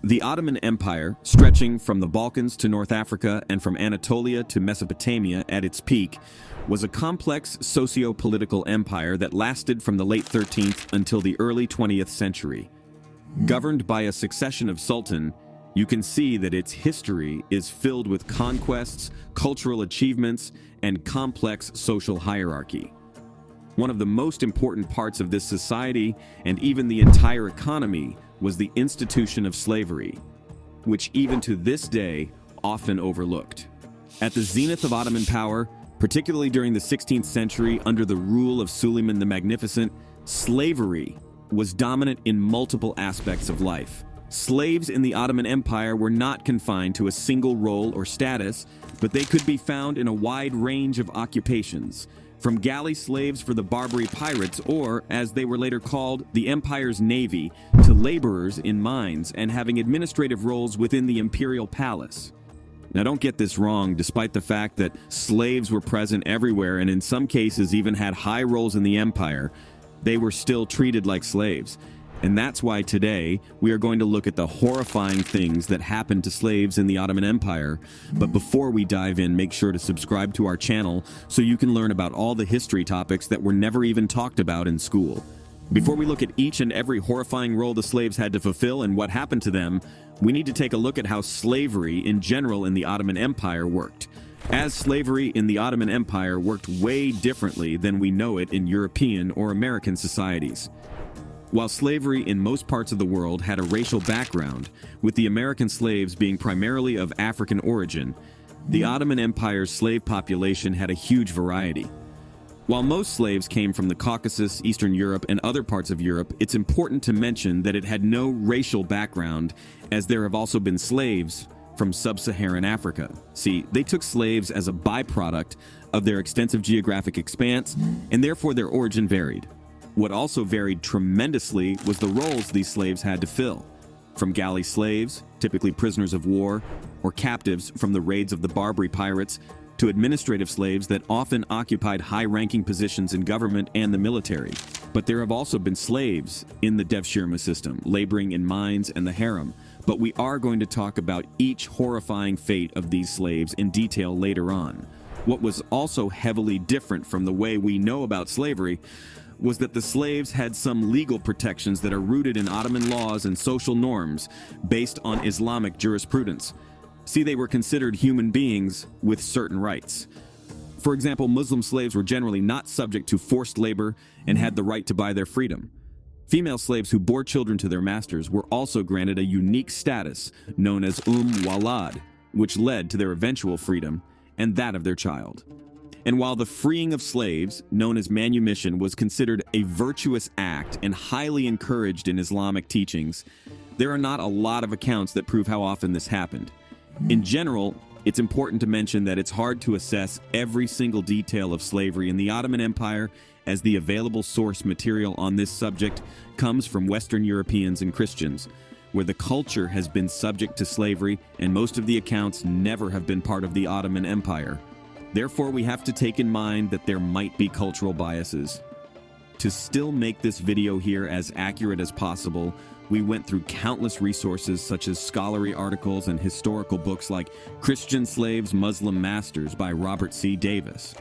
The Ottoman Empire, stretching from the Balkans to North Africa and from Anatolia to Mesopotamia at its peak, was a complex socio-political empire that lasted from the late 13th until the early 20th century. Governed by a succession of sultan, you can see that its history is filled with conquests, cultural achievements, and complex social hierarchy. One of the most important parts of this society, and even the entire economy, was the institution of slavery, which even to this day often overlooked. At the zenith of Ottoman power, particularly during the 16th century under the rule of Suleiman the Magnificent, slavery was dominant in multiple aspects of life. Slaves in the Ottoman Empire were not confined to a single role or status, but they could be found in a wide range of occupations, from galley slaves for the Barbary pirates, or, as they were later called, the empire's navy, to laborers in mines and having administrative roles within the imperial palace. Now, don't get this wrong, despite the fact that slaves were present everywhere and in some cases even had high roles in the empire, they were still treated like slaves. And that's why today we are going to look at the horrifying things that happened to slaves in the Ottoman Empire. But before we dive in, make sure to subscribe to our channel so you can learn about all the history topics that were never even talked about in school. Before we look at each and every horrifying role the slaves had to fulfill and what happened to them, we need to take a look at how slavery in general in the Ottoman Empire worked. As slavery in the Ottoman Empire worked way differently than we know it in European or American societies. While slavery in most parts of the world had a racial background, with the American slaves being primarily of African origin, the Ottoman Empire's slave population had a huge variety. While most slaves came from the Caucasus, Eastern Europe, and other parts of Europe, it's important to mention that it had no racial background, as there have also been slaves from sub-Saharan Africa. See, they took slaves as a byproduct of their extensive geographic expanse, and therefore their origin varied. What also varied tremendously was the roles these slaves had to fill, from galley slaves, typically prisoners of war, or captives from the raids of the Barbary pirates, to administrative slaves that often occupied high-ranking positions in government and the military. But there have also been slaves in the Devshirme System, laboring in mines and the harem. But we are going to talk about each horrifying fate of these slaves in detail later on. What was also heavily different from the way we know about slavery was that the slaves had some legal protections that are rooted in Ottoman laws and social norms based on Islamic jurisprudence. See, they were considered human beings with certain rights. For example, Muslim slaves were generally not subject to forced labor and had the right to buy their freedom. Female slaves who bore children to their masters were also granted a unique status known as Walad, which led to their eventual freedom and that of their child. And while the freeing of slaves, known as manumission, was considered a virtuous act and highly encouraged in Islamic teachings, there are not a lot of accounts that prove how often this happened. In general, it's important to mention that it's hard to assess every single detail of slavery in the Ottoman Empire, as the available source material on this subject comes from Western Europeans and Christians, where the culture has been subject to slavery and most of the accounts never have been part of the Ottoman Empire. Therefore, we have to take in mind that there might be cultural biases. To still make this video here as accurate as possible, we went through countless resources such as scholarly articles and historical books like Christian Slaves, Muslim Masters by Robert C. Davis.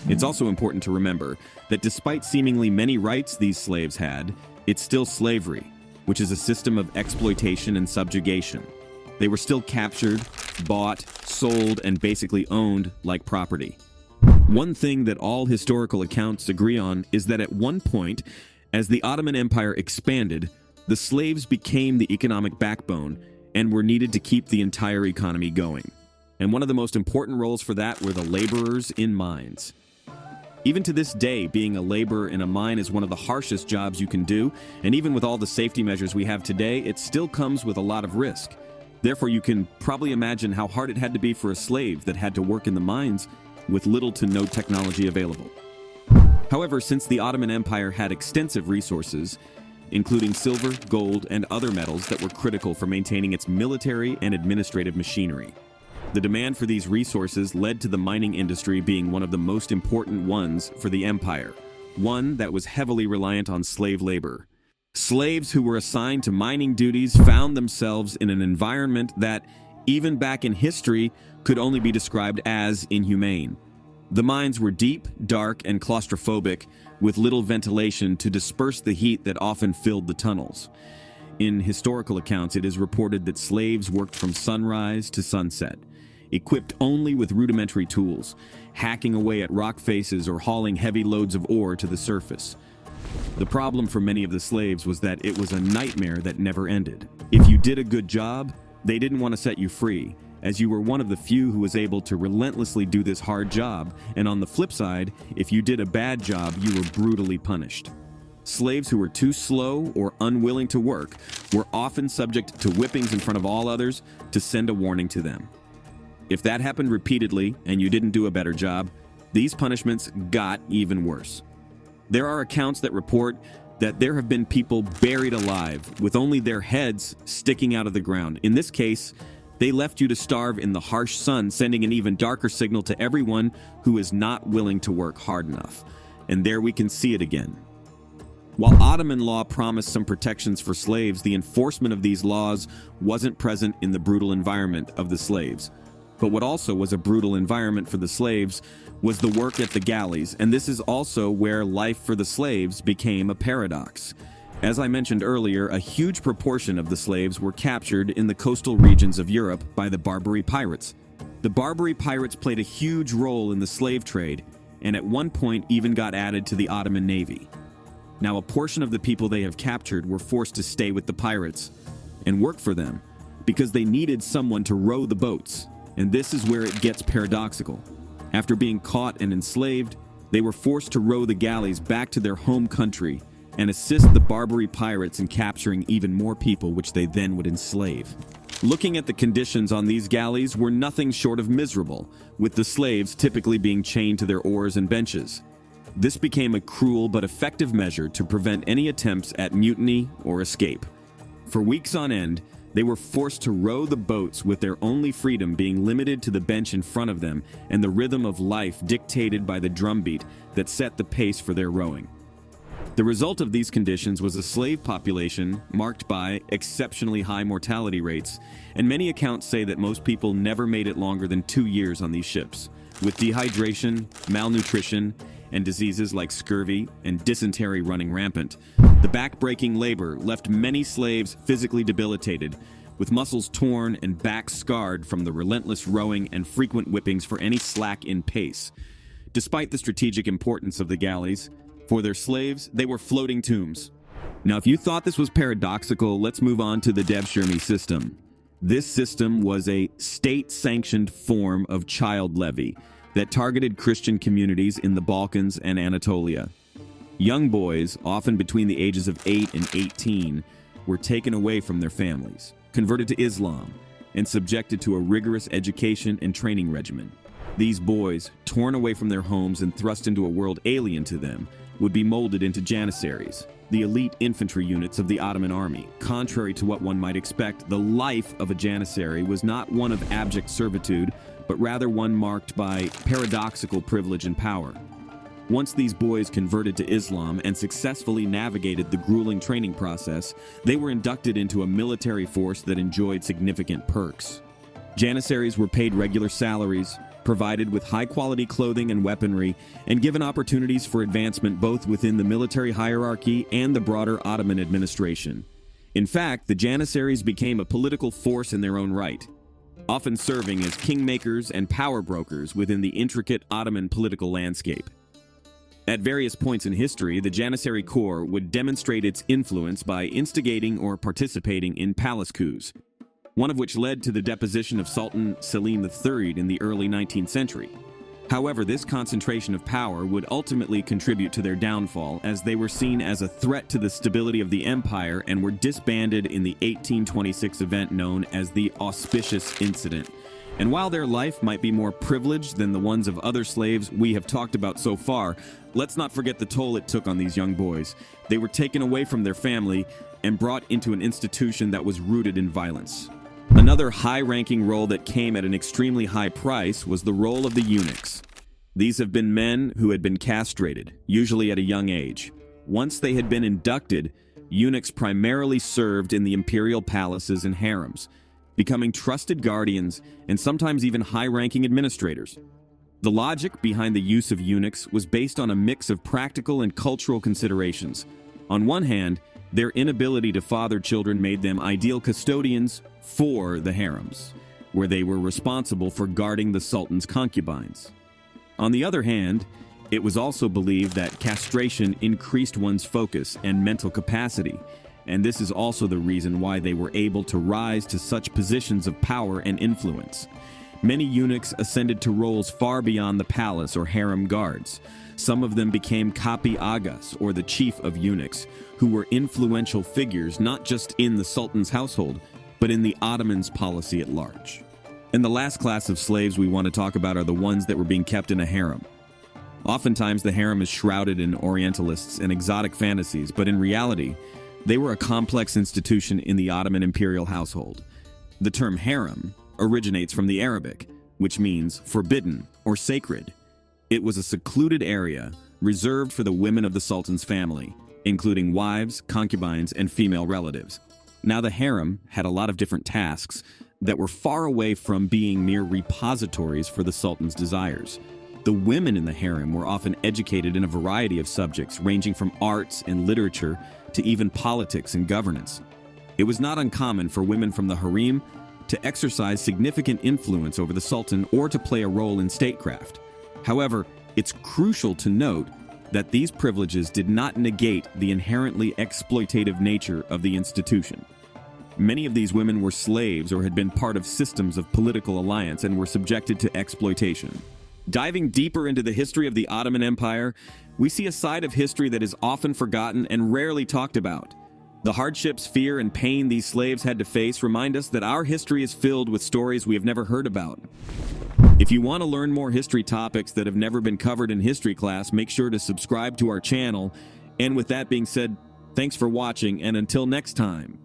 It's also important to remember that despite seemingly many rights these slaves had, it's still slavery, which is a system of exploitation and subjugation. They were still captured, bought, sold, and basically owned like property. One thing that all historical accounts agree on is that at one point, as the Ottoman Empire expanded, the slaves became the economic backbone and were needed to keep the entire economy going. And one of the most important roles for that were the laborers in mines. Even to this day, being a laborer in a mine is one of the harshest jobs you can do, and even with all the safety measures we have today, it still comes with a lot of risk. Therefore, you can probably imagine how hard it had to be for a slave that had to work in the mines with little to no technology available. However, since the Ottoman Empire had extensive resources, including silver, gold, and other metals that were critical for maintaining its military and administrative machinery, the demand for these resources led to the mining industry being one of the most important ones for the empire, one that was heavily reliant on slave labor. Slaves who were assigned to mining duties found themselves in an environment that, even back in history, could only be described as inhumane. The mines were deep, dark, and claustrophobic, with little ventilation to disperse the heat that often filled the tunnels. In historical accounts, it is reported that slaves worked from sunrise to sunset, equipped only with rudimentary tools, hacking away at rock faces or hauling heavy loads of ore to the surface. The problem for many of the slaves was that it was a nightmare that never ended. If you did a good job, they didn't want to set you free, as you were one of the few who was able to relentlessly do this hard job, and on the flip side, if you did a bad job, you were brutally punished. Slaves who were too slow or unwilling to work were often subject to whippings in front of all others to send a warning to them. If that happened repeatedly and you didn't do a better job, these punishments got even worse. There are accounts that report that there have been people buried alive with only their heads sticking out of the ground. In this case, they left you to starve in the harsh sun, sending an even darker signal to everyone who is not willing to work hard enough. And there we can see it again. While Ottoman law promised some protections for slaves, the enforcement of these laws wasn't present in the brutal environment of the slaves. But what also was a brutal environment for the slaves was the work at the galleys, and this is also where life for the slaves became a paradox. As I mentioned earlier, a huge proportion of the slaves were captured in the coastal regions of Europe by the Barbary pirates. The Barbary pirates played a huge role in the slave trade, and at one point even got added to the Ottoman Navy. Now, a portion of the people they have captured were forced to stay with the pirates and work for them because they needed someone to row the boats, and this is where it gets paradoxical. After being caught and enslaved, they were forced to row the galleys back to their home country and assist the Barbary pirates in capturing even more people, which they then would enslave. Looking at the conditions on these galleys were nothing short of miserable, with the slaves typically being chained to their oars and benches. This became a cruel but effective measure to prevent any attempts at mutiny or escape. For weeks on end, they were forced to row the boats, with their only freedom being limited to the bench in front of them and the rhythm of life dictated by the drumbeat that set the pace for their rowing. The result of these conditions was a slave population marked by exceptionally high mortality rates, and many accounts say that most people never made it longer than 2 years on these ships. With dehydration, malnutrition, and diseases like scurvy and dysentery running rampant, the back-breaking labor left many slaves physically debilitated, with muscles torn and backs scarred from the relentless rowing and frequent whippings for any slack in pace. Despite the strategic importance of the galleys, for their slaves, they were floating tombs. Now, if you thought this was paradoxical, let's move on to the Devshirme System. This system was a state-sanctioned form of child levy that targeted Christian communities in the Balkans and Anatolia. Young boys, often between the ages of 8 and 18, were taken away from their families, converted to Islam, and subjected to a rigorous education and training regimen. These boys, torn away from their homes and thrust into a world alien to them, would be molded into janissaries, the elite infantry units of the Ottoman army. Contrary to what one might expect, the life of a janissary was not one of abject servitude, but rather one marked by paradoxical privilege and power. Once these boys converted to Islam and successfully navigated the grueling training process, they were inducted into a military force that enjoyed significant perks. Janissaries were paid regular salaries, provided with high-quality clothing and weaponry, and given opportunities for advancement both within the military hierarchy and the broader Ottoman administration. In fact, the Janissaries became a political force in their own right, often serving as kingmakers and power brokers within the intricate Ottoman political landscape. At various points in history, the Janissary Corps would demonstrate its influence by instigating or participating in palace coups, one of which led to the deposition of Sultan Selim III in the early 19th century. However, this concentration of power would ultimately contribute to their downfall, as they were seen as a threat to the stability of the empire and were disbanded in the 1826 event known as the Auspicious Incident. And while their life might be more privileged than the ones of other slaves we have talked about so far, let's not forget the toll it took on these young boys. They were taken away from their family and brought into an institution that was rooted in violence. Another high-ranking role that came at an extremely high price was the role of the eunuchs. These have been men who had been castrated, usually at a young age. Once they had been inducted, eunuchs primarily served in the imperial palaces and harems, becoming trusted guardians and sometimes even high-ranking administrators. The logic behind the use of eunuchs was based on a mix of practical and cultural considerations. On one hand, their inability to father children made them ideal custodians for the harems, where they were responsible for guarding the sultan's concubines. On the other hand, it was also believed that castration increased one's focus and mental capacity, and this is also the reason why they were able to rise to such positions of power and influence. Many eunuchs ascended to roles far beyond the palace or harem guards. Some of them became kapi agas, or the chief of eunuchs, who were influential figures not just in the sultan's household, but in the Ottomans' policy at large. And the last class of slaves we want to talk about are the ones that were being kept in a harem. Oftentimes, the harem is shrouded in Orientalists and exotic fantasies, but in reality, they were a complex institution in the Ottoman imperial household. The term harem originates from the Arabic, which means forbidden or sacred. It was a secluded area reserved for the women of the sultan's family, including wives, concubines, and female relatives. Now, the harem had a lot of different tasks that were far away from being mere repositories for the sultan's desires. The women in the harem were often educated in a variety of subjects, ranging from arts and literature to even politics and governance. It was not uncommon for women from the harem to exercise significant influence over the sultan or to play a role in statecraft. However, it's crucial to note that these privileges did not negate the inherently exploitative nature of the institution. Many of these women were slaves or had been part of systems of political alliance and were subjected to exploitation. Diving deeper into the history of the Ottoman Empire, we see a side of history that is often forgotten and rarely talked about. The hardships, fear, and pain these slaves had to face remind us that our history is filled with stories we have never heard about. If you want to learn more history topics that have never been covered in history class, make sure to subscribe to our channel. And with that being said, thanks for watching, and until next time.